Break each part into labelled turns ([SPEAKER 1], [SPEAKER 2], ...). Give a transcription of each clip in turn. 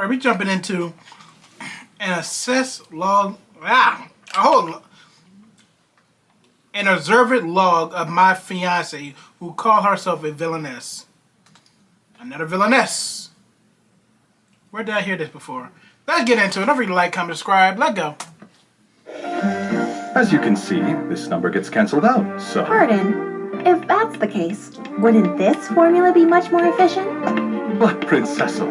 [SPEAKER 1] Alright, we jumping into an assessed log. An observant log of my fiancée who called herself a villainess. Another villainess. Where did I hear this before? Let's get into it. Don't forget to like, comment, subscribe. Let go.
[SPEAKER 2] As you can see, this number gets cancelled out, so...
[SPEAKER 3] Pardon. If that's the case, wouldn't this formula be much more efficient?
[SPEAKER 2] But, Prince Cecil,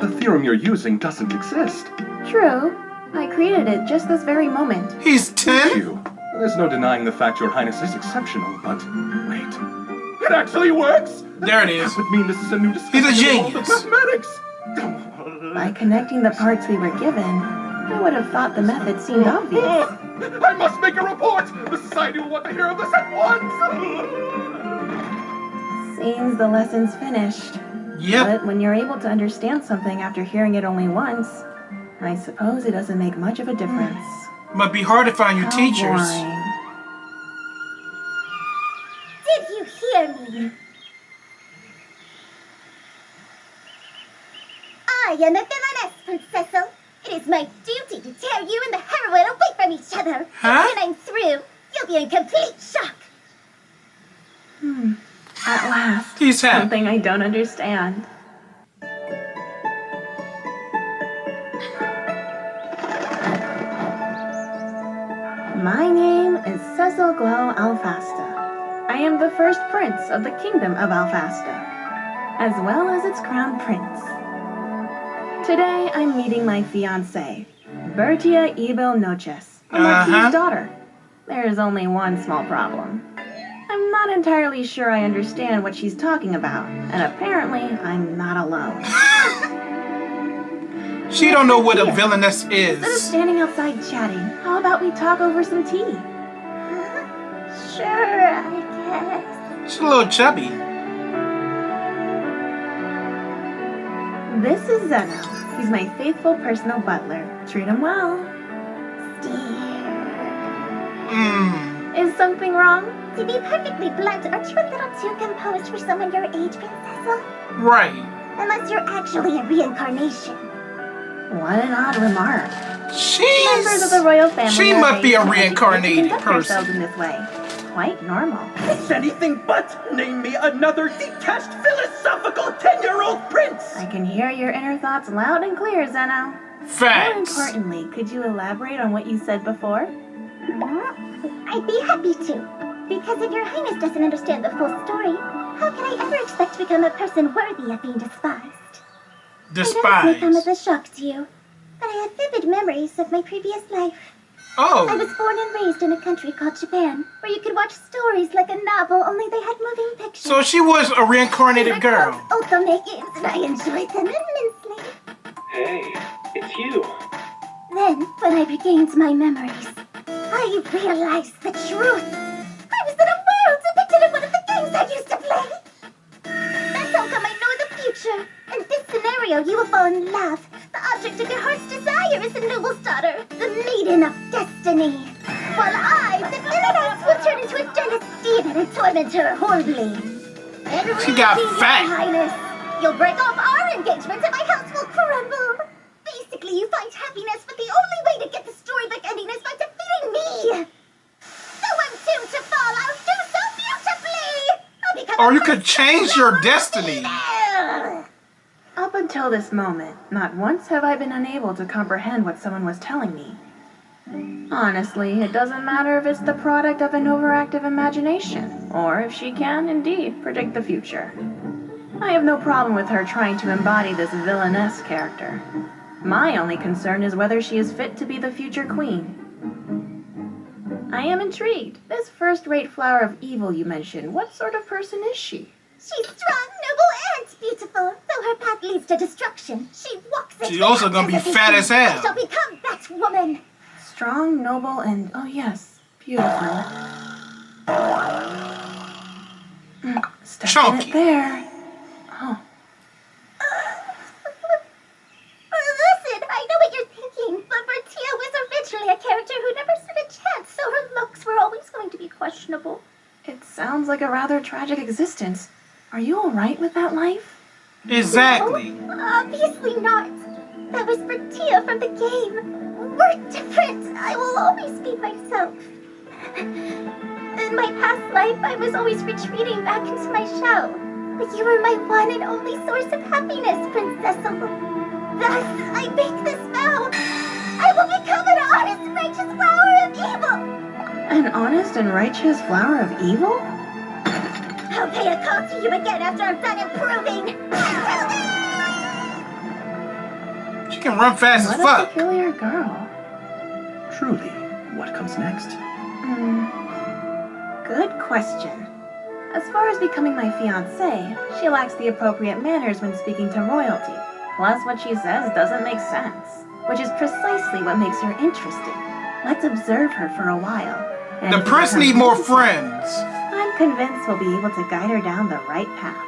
[SPEAKER 2] the theorem you're using doesn't exist.
[SPEAKER 3] True. I created it just this very moment.
[SPEAKER 1] He's 10?
[SPEAKER 2] You. There's no denying the fact your highness is exceptional, but... Wait. It actually works!
[SPEAKER 1] There it is.
[SPEAKER 2] That would mean this is a new discovery.
[SPEAKER 1] He's a
[SPEAKER 2] of all the
[SPEAKER 1] genius.
[SPEAKER 2] mathematics!
[SPEAKER 3] By connecting the parts we were given, I would have thought the method seemed obvious.
[SPEAKER 2] I must make a report! The society will want to hear of this at once!
[SPEAKER 3] Seems the lesson's finished.
[SPEAKER 1] Yep.
[SPEAKER 3] But when you're able to understand something after hearing it only once, I suppose it doesn't make much of a difference.
[SPEAKER 1] Might be hard to find you
[SPEAKER 3] How
[SPEAKER 1] teachers.
[SPEAKER 3] boring.
[SPEAKER 4] Did you hear me? I am a villainess, Prince Cecil. It is my duty to tear you and the heroine away from each other.
[SPEAKER 1] Huh?
[SPEAKER 4] When I'm through, you'll be in complete shock.
[SPEAKER 3] At last.
[SPEAKER 1] He's happy.
[SPEAKER 3] Something I don't understand. My name is Cecil Glow Alfasta. I am the first prince of the kingdom of Alfasta, as well as its crown prince. Today, I'm meeting my fiancée, Bertia Ebel Noches, a marquis's daughter. There is only one small problem. I'm not entirely sure I understand what she's talking about, and apparently, I'm not alone.
[SPEAKER 1] She don't know what a villainess
[SPEAKER 3] Instead of
[SPEAKER 1] is.
[SPEAKER 3] standing outside chatting, how about we talk over some tea?
[SPEAKER 4] Sure, I guess.
[SPEAKER 1] She's a little chubby.
[SPEAKER 3] This is Zeno. He's my faithful personal butler. Treat him well. Is something wrong?
[SPEAKER 4] To be perfectly blunt, aren't you a little too composed for someone your age, Prince Cecil?
[SPEAKER 1] Right.
[SPEAKER 4] Unless you're actually a reincarnation.
[SPEAKER 3] What an odd remark. Members of the
[SPEAKER 1] She's...
[SPEAKER 3] royal family.
[SPEAKER 1] She
[SPEAKER 3] are
[SPEAKER 1] must be a
[SPEAKER 3] raised and educated to
[SPEAKER 1] reincarnated
[SPEAKER 3] conduct
[SPEAKER 1] person.
[SPEAKER 3] themselves in this way. Quite normal.
[SPEAKER 5] It's anything but. Name me another detached philosophical 10-year-old prince.
[SPEAKER 3] I can hear your inner thoughts loud and clear, Zeno. More
[SPEAKER 1] Facts.
[SPEAKER 3] importantly, could you elaborate on what you said before?
[SPEAKER 4] I'd be happy to. Because if your highness doesn't understand the full story, how can I ever expect to become a person worthy of being despised? I know this may come as
[SPEAKER 1] Despised.
[SPEAKER 4] a shock to you, but I have vivid memories of my previous life. I
[SPEAKER 1] Oh.
[SPEAKER 4] was born and raised in a country called Japan, where you could watch stories like a novel, only they had moving pictures.
[SPEAKER 1] So she was a reincarnated
[SPEAKER 4] They were
[SPEAKER 1] girl.
[SPEAKER 4] called Otome games, and I enjoyed them immensely.
[SPEAKER 5] Hey, it's you.
[SPEAKER 4] Then, when I regained my memories, I realized the truth. I was in a world depicted in one of the games I used to play. That's how come I know the future. In this scenario, you will fall in love. The object of your heart's desire is the noble's daughter, the maiden of destiny. While I, the villainess, will turn into a jealous demon and torment her horribly.
[SPEAKER 1] She got
[SPEAKER 4] Your
[SPEAKER 1] fat.
[SPEAKER 4] Highness, you'll break off our engagement and my house will crumble. Basically, you find happiness, but the only way to get the storybook ending is by defeating me. Though I'm doomed to fall, I'll do so beautifully. I'll become
[SPEAKER 1] Or
[SPEAKER 4] a
[SPEAKER 1] you could
[SPEAKER 4] prince
[SPEAKER 1] change
[SPEAKER 4] and
[SPEAKER 1] your
[SPEAKER 4] royal
[SPEAKER 1] destiny.
[SPEAKER 4] female.
[SPEAKER 3] Up until this moment, not once have I been unable to comprehend what someone was telling me. Honestly, it doesn't matter if it's the product of an overactive imagination, or if she can, indeed, predict the future. I have no problem with her trying to embody this villainess character. My only concern is whether she is fit to be the future queen. I am intrigued. This first-rate flower of evil you mentioned, what sort of person is she?
[SPEAKER 4] She's strong, noble, and beautiful. Though her path leads to destruction, she walks it.
[SPEAKER 1] She's also gonna be fat as hell.
[SPEAKER 4] I shall become that woman.
[SPEAKER 3] Strong, noble, and, oh yes, beautiful. Stuck in
[SPEAKER 1] Chunky.
[SPEAKER 3] it there. Oh.
[SPEAKER 4] Listen, I know what you're thinking, but Bertia was originally a character who never stood a chance, so her looks were always going to be questionable.
[SPEAKER 3] It sounds like a rather tragic existence. Are you alright with that life?
[SPEAKER 1] Exactly.
[SPEAKER 4] No, obviously not. That game. We're different. I will always be myself. In my past life, I was always retreating back into my shell. But you were my one and only source of happiness, Princess. Thus, I make this vow. I will become an honest, righteous flower of evil.
[SPEAKER 3] An honest and righteous flower of evil?
[SPEAKER 4] I'll pay a call to you again after I'm done improving.
[SPEAKER 1] She can run fast as
[SPEAKER 3] What a
[SPEAKER 1] fuck.
[SPEAKER 3] peculiar girl.
[SPEAKER 5] Truly, what comes next?
[SPEAKER 3] Good question. As far as becoming my fiancée, she lacks the appropriate manners when speaking to royalty. Plus, what she says doesn't make sense, which is precisely what makes her interesting. Let's observe her for a while. And
[SPEAKER 1] The
[SPEAKER 3] if it
[SPEAKER 1] prince
[SPEAKER 3] becomes
[SPEAKER 1] need more
[SPEAKER 3] necessary,
[SPEAKER 1] friends.
[SPEAKER 3] I'm convinced we'll be able to guide her down the right path.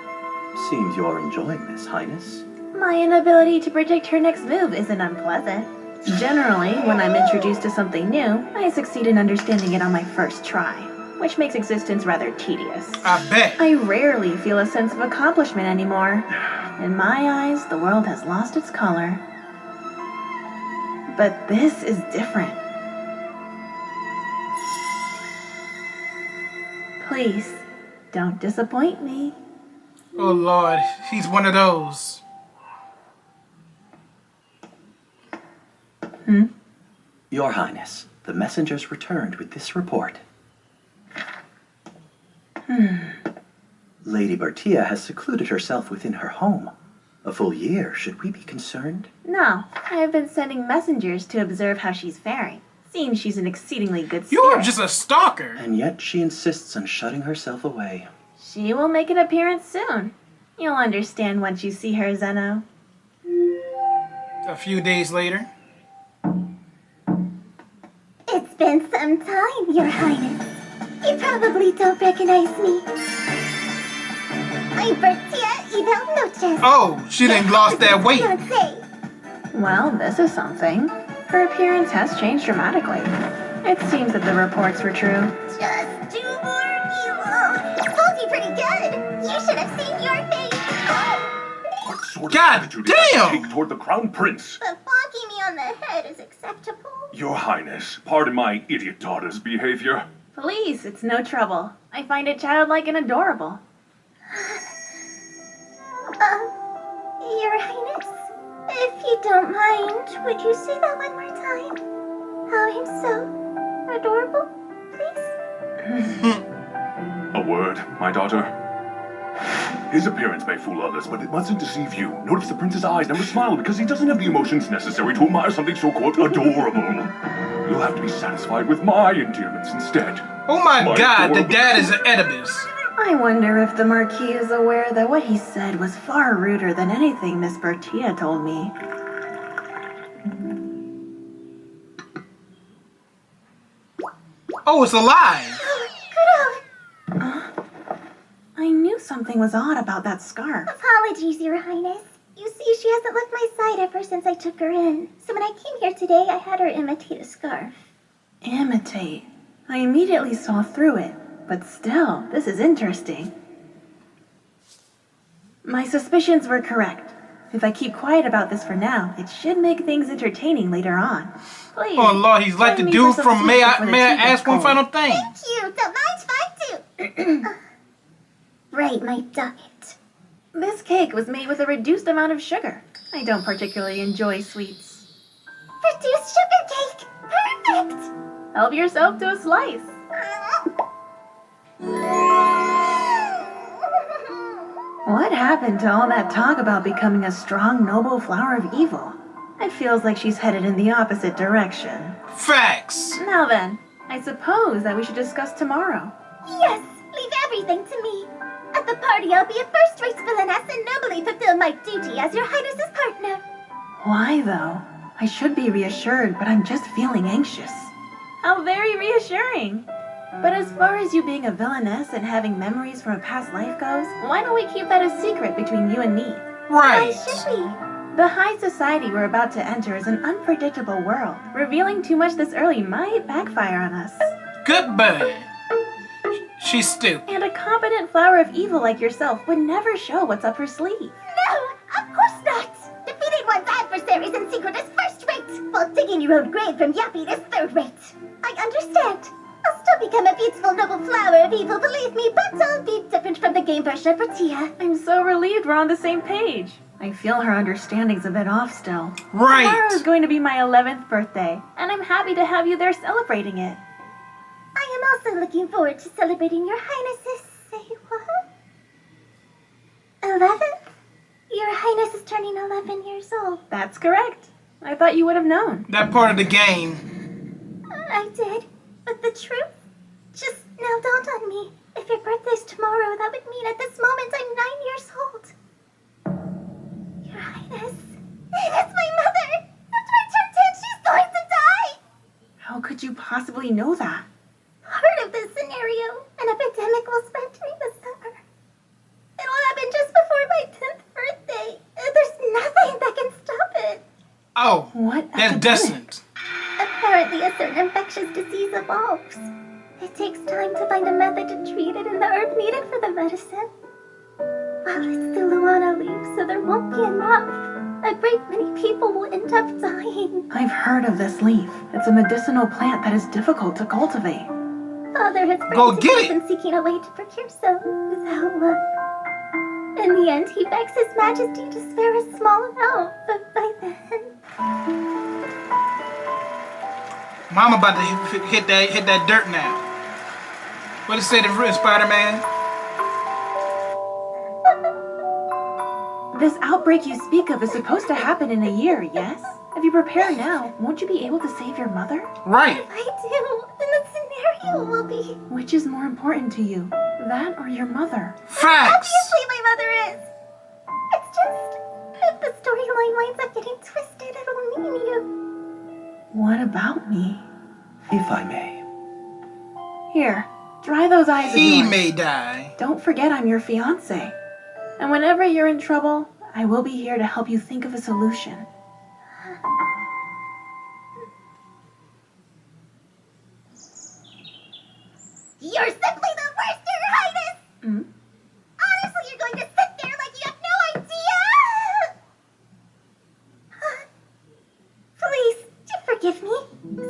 [SPEAKER 5] Seems you're enjoying this, Highness.
[SPEAKER 3] My inability to predict her next move isn't unpleasant. Generally, when I'm introduced to something new, I succeed in understanding it on my first try, which makes existence rather tedious.
[SPEAKER 1] I bet.
[SPEAKER 3] I rarely feel a sense of accomplishment anymore. In my eyes, the world has lost its color. But this is different. Please, don't disappoint me.
[SPEAKER 1] Oh Lord, he's one of those.
[SPEAKER 5] Your Highness, the messengers returned with this report. Lady Bertia has secluded herself within her home. A full year. Should we be concerned?
[SPEAKER 3] No, I have been sending messengers to observe how she's faring. Seems she's an exceedingly good
[SPEAKER 1] You are
[SPEAKER 3] spirit.
[SPEAKER 1] just a stalker.
[SPEAKER 5] And yet she insists on shutting herself away.
[SPEAKER 3] She will make an appearance soon. You'll understand once you see her, Zeno.
[SPEAKER 1] A few days later.
[SPEAKER 4] It's been some time, Your Highness. You probably don't recognize me. I'm Bertia Ibel Noches.
[SPEAKER 1] Oh, she done lost that weight.
[SPEAKER 4] Fiancée.
[SPEAKER 3] Well, this is something. Her appearance has changed dramatically. It seems that the reports were true.
[SPEAKER 4] Just 2 more evil. Told you pretty good. You should have seen your face.
[SPEAKER 2] What sort of
[SPEAKER 1] God
[SPEAKER 2] attitude is that
[SPEAKER 1] damn!
[SPEAKER 2] to take toward the crown prince?
[SPEAKER 4] But bonking me on the head is acceptable.
[SPEAKER 2] Your Highness, pardon my idiot daughter's behavior.
[SPEAKER 3] Please, it's no trouble. I find it childlike and adorable.
[SPEAKER 4] Your Highness, if you don't mind, would you say that one more time? How I'm so adorable, please?
[SPEAKER 2] A word, my daughter. His appearance may fool others, but it mustn't deceive you. Notice the prince's eyes never smile because he doesn't have the emotions necessary to admire something so, quote, adorable. You'll have to be satisfied with my endearments instead.
[SPEAKER 1] Oh my God, the
[SPEAKER 2] adorable-
[SPEAKER 1] dad is an Oedipus.
[SPEAKER 3] I wonder if the Marquis is aware that what he said was far ruder than anything Miss Bertia told me.
[SPEAKER 1] Oh, it's alive.
[SPEAKER 3] I knew something was odd about that scarf.
[SPEAKER 4] Apologies, Your Highness. You see, she hasn't left my side ever since I took her in. So when I came here today, I had her imitate a scarf.
[SPEAKER 3] Imitate. I immediately saw through it, but still, this is interesting. My suspicions were correct. If I keep quiet about this for now, it should make things entertaining later on. Please.
[SPEAKER 1] Oh Lord, he's like the
[SPEAKER 3] join me
[SPEAKER 1] dude
[SPEAKER 3] for some
[SPEAKER 1] from May
[SPEAKER 3] sweets
[SPEAKER 1] I
[SPEAKER 3] before the
[SPEAKER 1] May I
[SPEAKER 3] tea gets
[SPEAKER 1] ask one
[SPEAKER 3] cold.
[SPEAKER 1] final thing?
[SPEAKER 4] Thank you. Don't mind if I do. Right, my diet.
[SPEAKER 3] This cake was made with a reduced amount of sugar. I don't particularly enjoy sweets.
[SPEAKER 4] Reduced sugar cake. Perfect.
[SPEAKER 3] Help yourself to a slice. What happened to all that talk about becoming a strong, noble flower of evil? It feels like she's headed in the opposite direction.
[SPEAKER 1] Facts.
[SPEAKER 3] Now then, I suppose that we should discuss tomorrow.
[SPEAKER 4] Yes, leave everything to me. At the party, I'll be a first-rate villainess and nobly fulfill my duty as Your Highness's partner.
[SPEAKER 3] Why, though? I should be reassured, but I'm just feeling anxious. How very reassuring! But as far as you being a villainess and having memories from a past life goes, why don't we keep that a secret between you and me?
[SPEAKER 4] Why
[SPEAKER 1] Right.
[SPEAKER 4] should we?
[SPEAKER 3] The high society we're about to enter is an unpredictable world. Revealing too much this early might backfire on us.
[SPEAKER 1] Goodbye. She's stupid.
[SPEAKER 3] And a competent flower of evil like yourself would never show what's up her sleeve.
[SPEAKER 4] No, of course not. Defeating one's adversaries in secret is first-rate. Full 10-year-old grade from yappy to third rate. I understand. I'll still become a beautiful noble flower of evil, believe me, but I'll be different from the game version for Tia.
[SPEAKER 3] I'm so relieved we're on the same page. I feel her understanding's a bit off still.
[SPEAKER 1] Right.
[SPEAKER 3] Tomorrow's going to be my 11th birthday, and I'm happy to have you there celebrating it.
[SPEAKER 4] I am also looking forward to celebrating your highness's... Say what? 11th? Your highness is turning 11 years old.
[SPEAKER 3] That's correct. I thought you would have known.
[SPEAKER 1] That part of the game.
[SPEAKER 4] I did, but the truth just now dawned on me. If your birthday's tomorrow, that would mean at this moment I'm 9 years old. Your highness, it's my mother. After I turn 10, she's going to die.
[SPEAKER 3] How could you possibly know that?
[SPEAKER 4] Part of this scenario, an epidemic will spread during the summer. It'll happen just before my 10th birthday. There's nothing that can stop it.
[SPEAKER 1] Oh,
[SPEAKER 3] What
[SPEAKER 1] that's
[SPEAKER 3] epidemic?
[SPEAKER 1] decent.
[SPEAKER 4] Apparently, a certain infectious disease evolves. It takes time to find a method to treat it and the herb needed for the medicine. Well, it's the Luana leaf, so there won't be enough. A great many people will end up dying.
[SPEAKER 3] I've heard of this leaf. It's a medicinal plant that is difficult to cultivate.
[SPEAKER 4] Father has
[SPEAKER 1] Go
[SPEAKER 4] frantically
[SPEAKER 1] get it.
[SPEAKER 4] been seeking a way to procure some without luck. In the end, he begs His Majesty to spare a small amount, but by then...
[SPEAKER 1] Mama about to hit that dirt now. What did it say to Spider-Man?
[SPEAKER 3] This outbreak you speak of is supposed to happen in a year, yes? If you prepare now, won't you be able to save your mother?
[SPEAKER 1] Right.
[SPEAKER 4] If I do, then the scenario will be...
[SPEAKER 3] Which is more important to you, that or your mother?
[SPEAKER 1] Facts.
[SPEAKER 4] Obviously my mother is. It's just... if the storyline winds up getting twisted, it'll mean you...
[SPEAKER 3] What about me?
[SPEAKER 5] If I may.
[SPEAKER 3] Here, dry those eyes of
[SPEAKER 1] He
[SPEAKER 3] yours.
[SPEAKER 1] may die.
[SPEAKER 3] Don't forget I'm your fiancé. And whenever you're in trouble, I will be here to help you think of a solution.
[SPEAKER 4] You're simply the worst, Your Highness!
[SPEAKER 3] Mm?
[SPEAKER 4] Honestly, you're going to sit there like you have no idea! Please, do forgive me.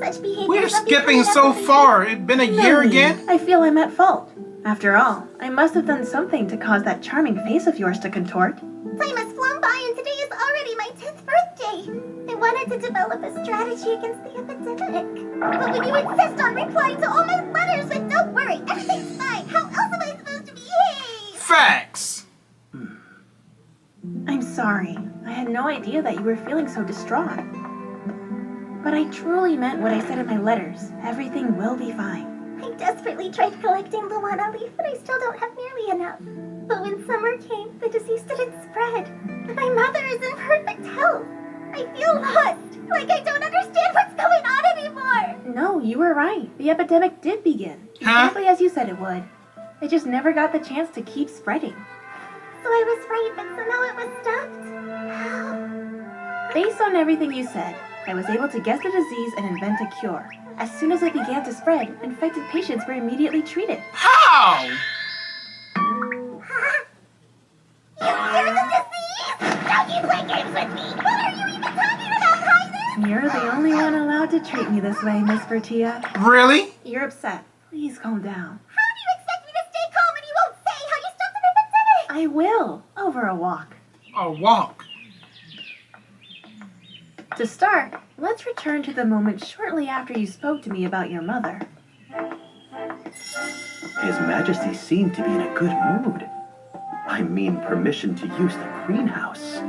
[SPEAKER 4] Such behavior
[SPEAKER 1] We're
[SPEAKER 4] is
[SPEAKER 1] skipping
[SPEAKER 4] unbecoming
[SPEAKER 1] so
[SPEAKER 4] of a
[SPEAKER 1] far. It's been a year
[SPEAKER 3] Melanie,
[SPEAKER 1] again.
[SPEAKER 3] I feel I'm at fault. After all, I must have done something to cause that charming face of yours to contort.
[SPEAKER 4] Time has flown by and today is already my 10th birthday. I wanted to develop a strategy against the epidemic. But when you insist on replying to all my letters with "don't worry, everything's fine," how else am I supposed to behave?
[SPEAKER 1] Facts.
[SPEAKER 3] I'm sorry. I had no idea that you were feeling so distraught. But I truly meant what I said in my letters. Everything will be fine.
[SPEAKER 4] I desperately tried collecting Luana leaf, but I still don't have nearly enough. But when summer came, the disease didn't spread. And my mother is in perfect health. I feel lost, like I don't understand what's going on anymore.
[SPEAKER 3] No, you were right. The epidemic did begin.
[SPEAKER 1] Huh?
[SPEAKER 3] Exactly as you said it would. It just never got the chance to keep spreading.
[SPEAKER 4] So I was right, but somehow it was stopped. How?
[SPEAKER 3] Based on everything you said, I was able to guess the disease and invent a cure. As soon as it began to spread, infected patients were immediately treated.
[SPEAKER 1] How?
[SPEAKER 4] You cure the disease? Don't you play games with me? What are you even talking about, Highness?
[SPEAKER 3] You're the only one allowed to treat me this way, Miss Bertia.
[SPEAKER 1] Really?
[SPEAKER 3] You're upset. Please calm down.
[SPEAKER 4] How do you expect me to stay calm when you won't say how you stopped an epidemic?
[SPEAKER 3] I will. Over a walk.
[SPEAKER 1] A walk.
[SPEAKER 3] To start, let's return to the moment shortly after you spoke to me about your mother.
[SPEAKER 5] His Majesty seemed to be in a good mood. I mean, permission to use the greenhouse.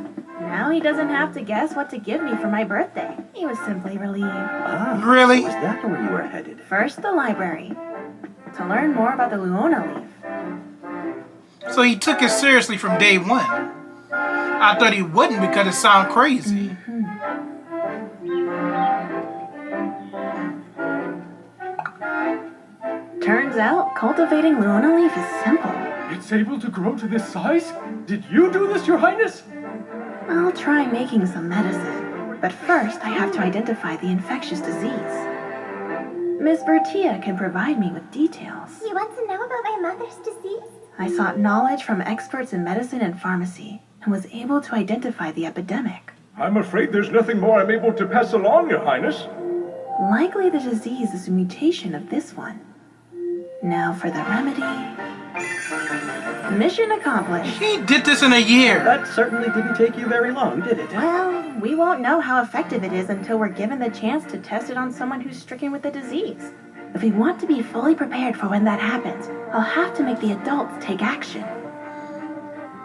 [SPEAKER 3] Now he doesn't have to guess what to give me for my birthday. He was simply relieved.
[SPEAKER 5] Ah,
[SPEAKER 1] Really?
[SPEAKER 5] So is that where you were headed?
[SPEAKER 3] First, the library. To learn more about the Luona leaf.
[SPEAKER 1] So he took it seriously from day one. I thought he wouldn't because it sounded crazy.
[SPEAKER 3] Turns out, cultivating Luona leaf is simple.
[SPEAKER 6] It's able to grow to this size? Did you do this, Your Highness?
[SPEAKER 3] I'll try making some medicine. But first, I have to identify the infectious disease. Miss Bertia can provide me with details.
[SPEAKER 4] You want to know about my mother's disease?
[SPEAKER 3] I sought knowledge from experts in medicine and pharmacy, and was able to identify the epidemic.
[SPEAKER 6] I'm afraid there's nothing more I'm able to pass along, Your Highness.
[SPEAKER 3] Likely the disease is a mutation of this one. Now for the remedy. Mission accomplished.
[SPEAKER 1] He did this in a year.
[SPEAKER 5] That certainly didn't take you very long, did it?
[SPEAKER 3] Well, we won't know how effective it is until we're given the chance to test it on someone who's stricken with the disease. If we want to be fully prepared for when that happens, I'll have to make the adults take action.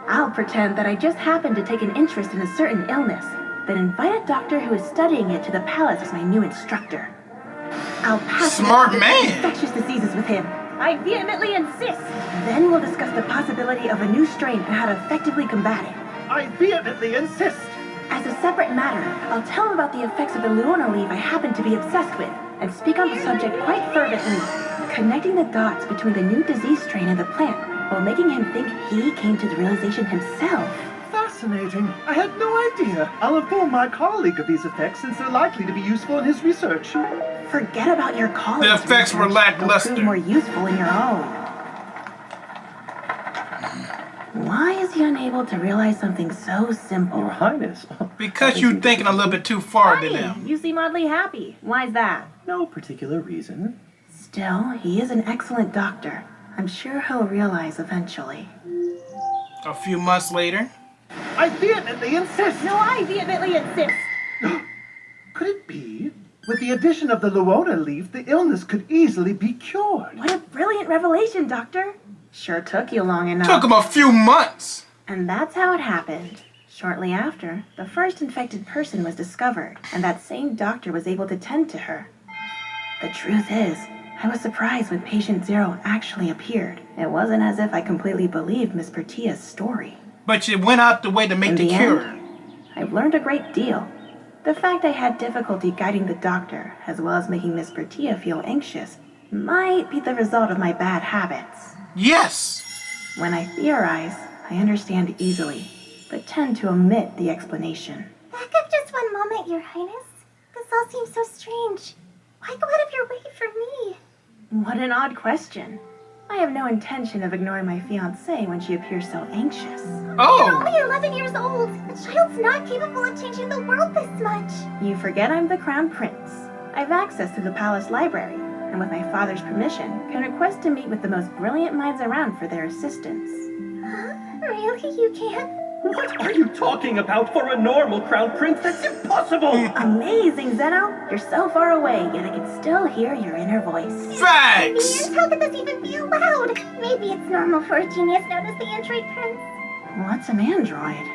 [SPEAKER 3] I'll pretend that I just happened to take an interest in a certain illness, then invite a doctor who is studying it to the palace as my new instructor. I'll pass
[SPEAKER 1] Smart
[SPEAKER 3] on
[SPEAKER 1] man.
[SPEAKER 3] infectious diseases with him. I vehemently insist. Then we'll discuss the possibility of a new strain and how to effectively combat it.
[SPEAKER 5] I vehemently insist.
[SPEAKER 3] As a separate matter, I'll tell him about the effects of the Luona leaf I happen to be obsessed with, and speak on the subject quite fervently, connecting the dots between the new disease strain and the plant, while making him think he came to the realization himself.
[SPEAKER 5] Fascinating. I had no idea. I'll inform my colleague of these effects since they're likely to be useful in his research.
[SPEAKER 3] Forget about your colleagues.
[SPEAKER 1] The effects were lackluster.
[SPEAKER 3] They'll prove more useful in your own. Why is he unable to realize something so simple?
[SPEAKER 5] Your Highness.
[SPEAKER 1] Because you're thinking a little bit too far to
[SPEAKER 3] Hey,
[SPEAKER 1] them.
[SPEAKER 3] you seem oddly happy. Why's that?
[SPEAKER 5] No particular reason.
[SPEAKER 3] Still, he is an excellent doctor. I'm sure he'll realize eventually.
[SPEAKER 1] A few months later.
[SPEAKER 5] I vehemently insist.
[SPEAKER 3] No, I vehemently insist.
[SPEAKER 5] Could it be? With the addition of the Luona leaf, the illness could easily be cured.
[SPEAKER 3] What a brilliant revelation, Doctor. Sure took you long enough.
[SPEAKER 1] Took him a few months.
[SPEAKER 3] And that's how it happened. Shortly after, the first infected person was discovered, and that same doctor was able to tend to her. The truth is, I was surprised when patient 0 actually appeared. It wasn't as if I completely believed Miss Pertia's story.
[SPEAKER 1] But you went out the way to make
[SPEAKER 3] In
[SPEAKER 1] the
[SPEAKER 3] the
[SPEAKER 1] cure.
[SPEAKER 3] end, I've learned a great deal. The fact I had difficulty guiding the doctor, as well as making Miss Pertia feel anxious, might be the result of my bad habits.
[SPEAKER 1] Yes.
[SPEAKER 3] When I theorize, I understand easily, but tend to omit the explanation.
[SPEAKER 4] Back up just one moment, Your Highness. This all seems so strange. Why go out of your way for me?
[SPEAKER 3] What an odd question. I have no intention of ignoring my fiancée when she appears so anxious.
[SPEAKER 4] You're
[SPEAKER 1] Oh.
[SPEAKER 4] only 11 years old. A child's not capable of changing the world this much.
[SPEAKER 3] You forget I'm the crown prince. I've access to the palace library, and with my father's permission, can request to meet with the most brilliant minds around for their assistance.
[SPEAKER 4] Huh? Really? You can?
[SPEAKER 5] What are you talking about? For a normal crown prince, that's impossible!
[SPEAKER 3] Amazing, Zeno! You're so far away, yet I can still hear your inner voice.
[SPEAKER 1] Facts.
[SPEAKER 4] And how could this even be allowed? Maybe it's normal for a genius known as the Android Prince.
[SPEAKER 3] What's an android?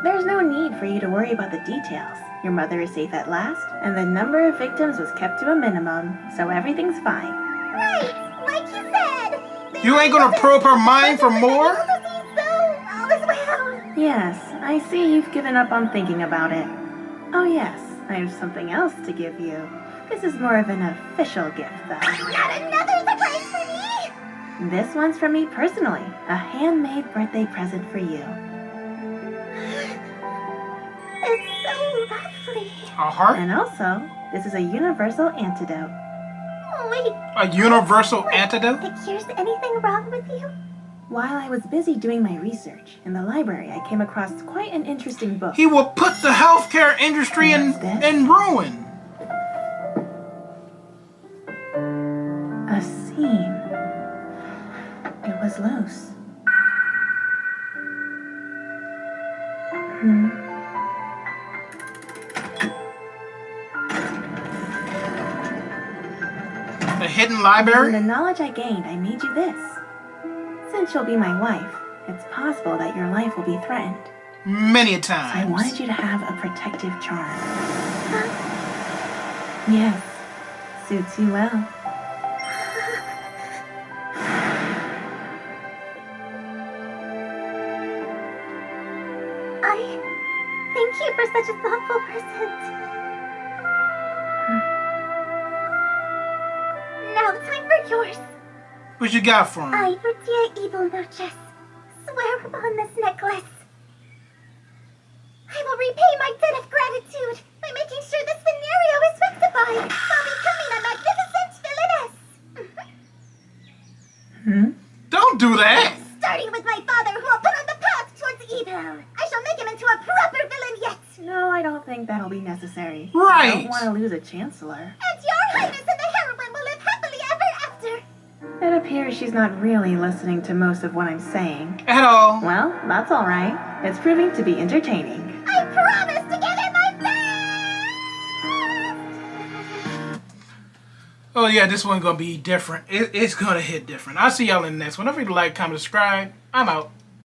[SPEAKER 3] There's no need for you to worry about the details. Your mother is safe at last, and the number of victims was kept to a minimum, so everything's fine.
[SPEAKER 4] Right, like you said.
[SPEAKER 1] You ain't gonna probe her mind for more?
[SPEAKER 4] All is well.
[SPEAKER 3] Yes, I see you've given up on thinking about it. Oh yes, I have something else to give you. This is more of an official gift, though.
[SPEAKER 4] Not another surprise for me.
[SPEAKER 3] This one's from me personally, a handmade birthday present for you.
[SPEAKER 4] It's so lovely.
[SPEAKER 1] A heart?
[SPEAKER 3] And also, this is a universal antidote.
[SPEAKER 4] Oh, wait.
[SPEAKER 1] A universal antidote?
[SPEAKER 4] It cures anything wrong with you?
[SPEAKER 3] While I was busy doing my research, in the library I came across quite an interesting book.
[SPEAKER 1] He will put the healthcare industry in ruin.
[SPEAKER 3] A seam. It was loose.
[SPEAKER 1] The hidden
[SPEAKER 3] Using
[SPEAKER 1] library?
[SPEAKER 3] the knowledge I gained, I made you this. Since you'll be my wife, it's possible that your life will be threatened.
[SPEAKER 1] Many a
[SPEAKER 3] I
[SPEAKER 1] times.
[SPEAKER 3] wanted you to have a protective charm. Yes, suits you well.
[SPEAKER 4] I thank you for such a thoughtful present. Now time for yours.
[SPEAKER 1] What you got for him?
[SPEAKER 4] I, Bertia Evil Noches, swear upon this necklace. I will repay my debt of gratitude by making sure this scenario is rectified while becoming a magnificent villainess.
[SPEAKER 1] Don't do that.
[SPEAKER 4] Starting with my father who will put on the path towards evil. I shall make him into a proper villain yet.
[SPEAKER 3] No, necessary.
[SPEAKER 1] Right.
[SPEAKER 3] I don't want to lose a chancellor.
[SPEAKER 4] And your highness and the heroine will live happily ever after.
[SPEAKER 3] It appears she's not really listening to most of what I'm saying.
[SPEAKER 1] At all.
[SPEAKER 3] Well, that's all right. It's proving to be entertaining.
[SPEAKER 4] I promise to give it my best!
[SPEAKER 1] Oh yeah, this one's gonna be different. It's gonna hit different. I'll see y'all in the next one. Don't forget to like, comment, subscribe. I'm out.